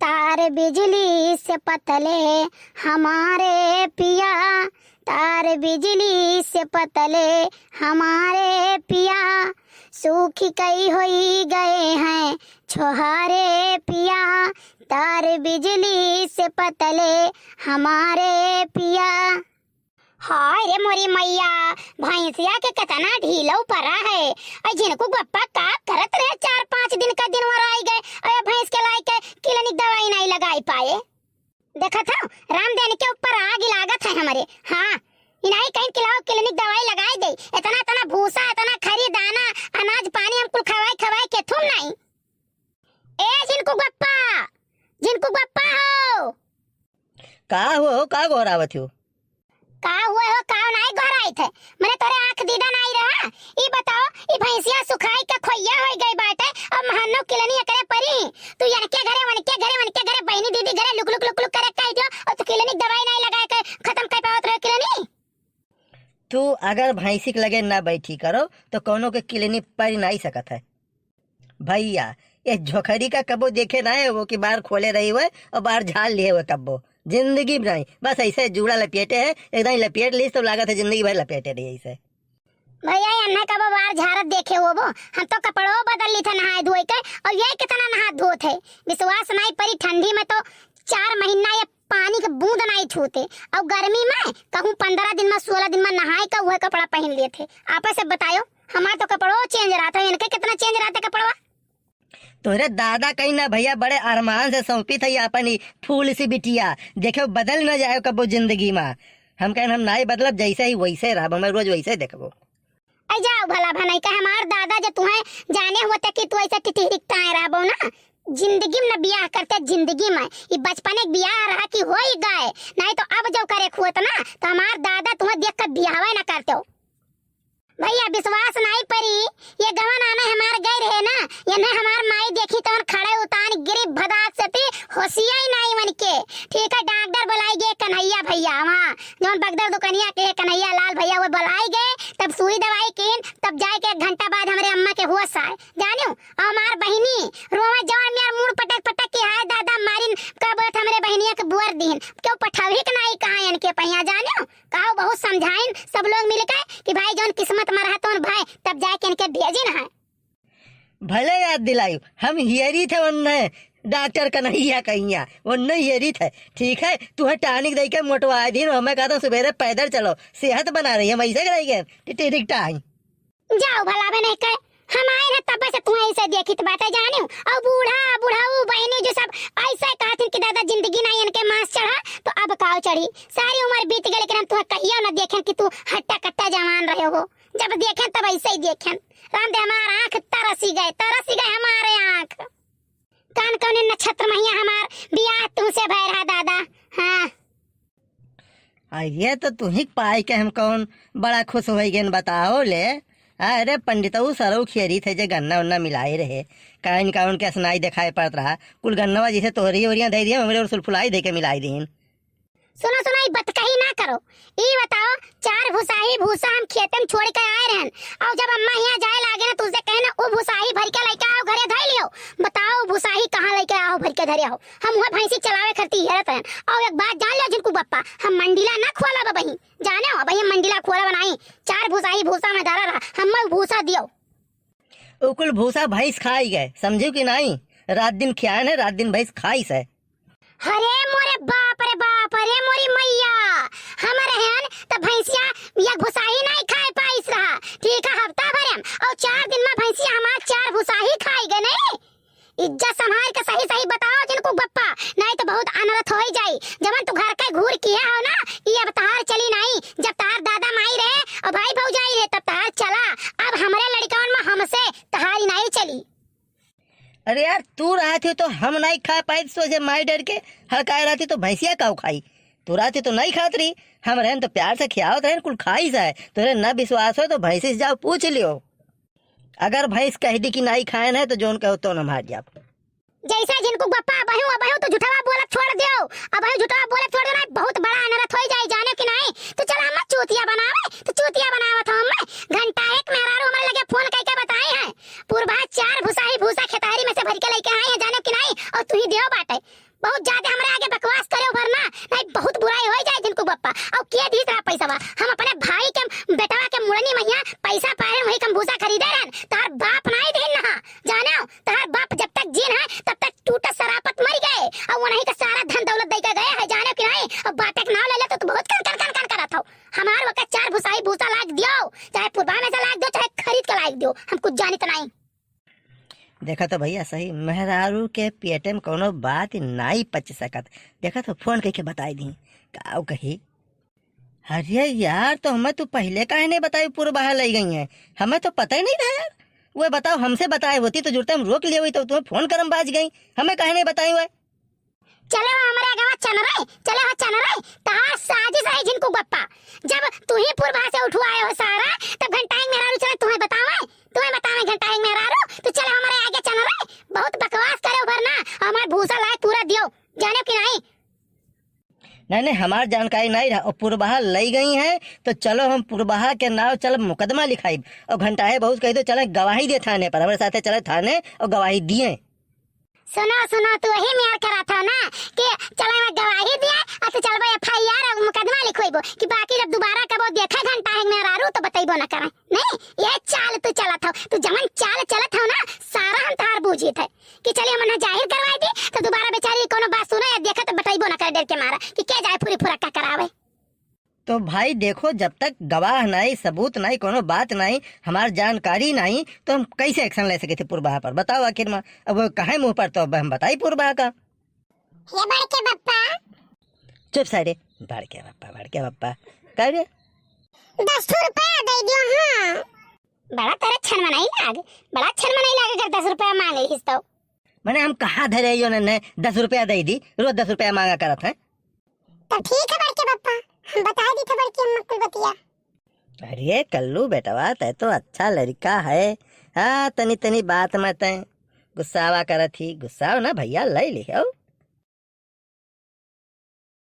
तार बिजली से पतले हमारे पिया, तार बिजली से पतले हमारे पिया, सूखी कई होई गए हैं छोहारे पिया, तार बिजली से पतले हमारे पिया। हाय रे मोरी मैया, भैंसिया के कतना ढीलो परा है। जिनको गप्पा का करत रहे 4-5 दिन का दिन और आई गए, अरे भैंस के लाई के क्लिनिक दवाई नहीं लगाई पाए। देखा था रामदेव के ऊपर आग लागत है हमारे। हाँ इन्हीं कहीं खिलाओ क्लिनिक दवाई लगाई दे। इतना इतना भूसा, इतना खरी दाना, अनाज पानी हमको खवाई के तुम नहीं। ए जिनको गप्पा हो का हो, का गोरावत हो, का हुए हो, का नहीं घराई थे। मैंने तोरे आंख दीदा नहीं रहा। ई बताओ ई भैंसिया सुखाई के खोइया हो गई बाटे और महानो किलनी करे परी। तू यनके घरे बहनी दीदी घरे लुक करे कह दियो और तू क्लिनिक दवाई नहीं लगाए के खत्म कर पावत रहे किलनी। तू अगर भैंसी के लगे ना बैठी करो तो कोनो के किलनी पर नहीं सकत है भैया। ये झोखरी का कबो देखे ना है वो कि बाहर खोले रही हुए और बाहर झाल लिए हुए कब्बो जिंदगी में नहीं। बस ऐसे जूड़ा लपेटे है, एकदम लपेट ली तो लागत है जिंदगी भर लपेटे रही ऐसे। भैया अन्ना का बार झारत देखे हो वो, हम तो कपड़ों बदल ली थे नहाए धोए के और ये कितना नहा धो थे। विश्वास नहीं परी, ठंडी में तो 4 महीना ये पानी के बूंद नहीं छूते और गर्मी में कहूँ 15 दिन में 16 दिन में नहाए का वह कपड़ा पहन लिए थे। आपस से बताओ हमारा तो कपड़ों चेंज रहा था, इनके कितना चेंज रहता कपड़वा। तोहरे दादा कहीं ना भैया बड़े अरमान से सौंपी थी अपनी फूल सी बिटिया, देखे बदल न जाए कबो जिंदगी में। हम कहें हम नहीं बदलब, जैसे ही वैसे रह, मैं रोज वैसे देखबो। आई जाओ भला भनाई का हमार दादा जो तुम्हें जाने होते कि तू ऐसा टिटिरिकता रहबो ना जिंदगी में, न बियाह करते जिंदगी में। ये बचपन एक बियाह रहा कि हो ही गए, नहीं तो अब जब करे खुत ना तो हमार दादा तुम्हें देख कर बियाह ना करते हो। भैया विश्वास नहीं परी, ये गवन आने हमार गए रहे ना, ये नहीं हमार माई देखी तो खड़े उतान गिरी भदाक से थी, होशिया ही नहीं मन के। ठीक है डॉक्टर बुलाई गए कन्हैया भैया, वहाँ जो बगदर दुकनिया के कन्हैया लाल भैया वो बुलाई गए, तब सुई दवाई कीन, तब जाए के 1 घंटा बाद हमारे अम्मा के हुआ साय जानियो। और हमार बहनी रोवा जवान में मुंह पटक के हाय दादा मारिन का बोलत हमारे बहनिया के बुअर दीन क्यों पठावी के नहीं कहा इनके पहिया जानियो। कहो बहुत समझाइन सब लोग मिलकर कि भाई जौन किस्मत में रहा तो भाई तब जाके इनके भेजी ना है। भले याद दिलायु, हम हियरी थे उनने डॉक्टर कन्हैया कहिया उनने हियरी थे। ठीक है तू टानिक दे के मोटवा दी, हमें कहता सुबह पैदल चलो सेहत बना रही है, ऐसे कराई गए टाइम जाओ भला बने के हम आए ना तब से तुम्हें ऐसे देखी तो बातें जाने और बुढ़ाऊ बहनी जो सब ऐसे कहती कि दादा जिंदगी नहीं इनके मांस चढ़ा तो अब काव चढ़ी। सारी उम्र बीत गई लेकिन हम तुम्हें कहियो ना देखें कि तू हट्टा कट्टा जवान रहे हो। जब देखें तब ऐसे ही देखें। रामदेव हमारा आँख तरसी गए हमारे आँख। कान कौन नक्षत्र मैया हमार बियाह तुमसे भय रहा दादा। हाँ ये तो तू ही पाई के हम कौन बड़ा खुश हो गए बताओ ले। अरे पंडितऊ सरऊ खियरी थे जे गन्ना उन्ना मिलाए रहे, काइन का उनके सुनाई दिखाई पड़त रहा कुल गन्नवा जैसे तोहरी ओरिया दे दिया मेरे और सुलफुलाई दे के मिलाई दीन। सुनो ये बात कही ना करो। ये बताओ 4 भूसा हम खेतन छोड़ के आए रहन और जब अम्मा यहाँ जाए लागे ना तुझसे कहना वो भूसाही भर के लेके आओ घरे धर लियो। बताओ भूसाही कहाँ लेके आओ भर के धरे आओ। हम वहाँ भैंसी चलावे करती हेरत रहन। और एक बात जान लो जिनको बप्पा हम मंडीला ना खोला बही जाने हो भैया मंडीला खोला बनाई 4 भूसा में धरा रहा हम भूसा दियो। उकुल भूसा भैंस खाई गए समझू कि नहीं, रात दिन खियान है रात दिन भैंस खाई से। अरे मोरे बाप रे मोरी मैया हमारे हन तो भैंसिया या भूसाही नहीं खाए पाइस रहा। ठीक है हफ्ता भर हम और 4 दिन में भैंसिया हमार 4 भूसाही खाई गए। नहीं इज्जत संभाल के सही बताओ जिनको बप्पा, नहीं तो बहुत अनर्थ हो जाई। जब तू घर का घूर किया हो ना ये अब तार चली नहीं। जब तार दादा माई रहे और भाई भौजाई रहे तब तार चला, अब हमारे लड़कन में हमसे तहारी नहीं चली। अरे यार तू रहा थी तो हम नहीं खा पाई, सोचे माई डर के हड़काए रहती तो भैंसिया काऊ खाई। तू रहती तो नहीं खात रही, हम रहन तो प्यार से खियावत रहन कुल खाई जाए। तुझे न विश्वास हो तो भैंसी से जाओ पूछ लियो, अगर भैंस कह दी कि नहीं खाए है तो जोन कहो तो न मार जाओ। जैसा जिनको बप्पा अबहू तो झूठा बोला छोड़ दियो। अबहू झूठा बोला छोड़ देना बहुत बड़ा अनर्थ हो जाए जाने कि नहीं। तो चल हम चूतिया बनावे तो चूतिया बनावत हम घंटा एक मेहरारू हमारे लगे फोन करके बताए हैं पूर्वा 4 भूसा खेतारी में से भर के लेके आए हैं जाने कि नहीं और तू ही दियो बाटे। बहुत ज्यादा हमारे आगे बकवास करे वरना नहीं बहुत बुराई हो जाए जिनको बप्पा। और के दी तेरा पैसा बा हम अपने भाई के बेटवा के मुड़नी मैया पैसा पाए वही कंबूसा खरीदे रहन। तार बाप नहीं दिन ना जाने तार बाप जब तक जीन है तब तक टूटा सरापत मर गए और वो नहीं का सारा धन दौलत दे के गए है जाने कि नहीं। और बाटे के नाम ले ले तो बहुत कर करत हो। हमार वक्त 4 भुसाई भूसा लाग दियो चाहे पुरबा में से लाग दो चाहे खरीद के लाग दो हम कुछ जानी तो नहीं। देखा तो भैया सही मेहरारू के पेटे में कोनो बात नहीं पच सकत। देखा तो फोन करके बताई दी का कही। अरे यार तो हमें तो पहले काहे नहीं बताई पूरा बाहर ले गई है हमें तो पता ही नहीं था यार। वो बताओ हमसे बताए होती तो जुड़ते हम रोक लिए हुई तो तुम्हें फोन करम बाज गई हमें काहे नहीं बताई हुआ। चले हमारे गाँव चल रहे तार साजिश है जिनको बप्पा। जब तू ही पूर्वा से उठवाए हो सारा तब घंटाएं मेहरारू चले तुम्हें बतावे घंटाएं मेहरारू तो चले हमारे आगे चल रहे बहुत बकवास करे वरना हमारे भूसा लाए पूरा दियो जाने कि नहीं। नहीं हमार जानकारी नहीं रहा और पुरबहा लई गई हैं तो चलो हम पुरबहा के नाव चल मुकदमा लिखाई और घंटाए बहुत कही तो चले गवाही दे थाने पर हमारे साथ चले थाने और गवाही दिए। सुनो तू वही मेयर करा था ना कि चले मैं गवाही दिया और तो चलबो FIR और मुकदमा लिखोइबो कि बाकी जब दोबारा कबो देखा घंटा है मेहरारू तो बताइबो ना करे नहीं। ये चाल तू चला था तू जमन चाल चलत हो ना सारा हम तार बूझी थे कि चलिए हमने जाहिर करवाई दी तो दोबारा बेचारी कोनो बात सुने या देखा तो बताइबो ना करे डर के मारा कि के जाए पूरी फुरक्का करावे। तो भाई देखो जब तक गवाह नहीं सबूत नहीं कोनो बात नहीं हमार जानकारी नहीं तो हम कैसे एक्शन ले सके थे पुरबहा पर बताओ आखिर में। अब वो कहे मुंह पर तो अब हम बताई पुरबहा का। ये बड़के बप्पा चुप साइडे बड़के बप्पा कह रे 10 रुपया दे दियो। हां बड़ा तेरा छन मनाई लाग अगर 10 रुपया मांगे हिस तो मैंने हम कहा धरे यो ने 10 रुपया दे दी रोज 10 रुपया मांगा करत है। तो ठीक है बड़के बप्पा हम बता दी थे बड़के अम्मा कुल बतिया। अरे कल्लू बेटवा तय तो अच्छा लड़का है। हाँ तनी बात में तय गुस्सावा करत थी गुस्सा ना भैया ले लियो।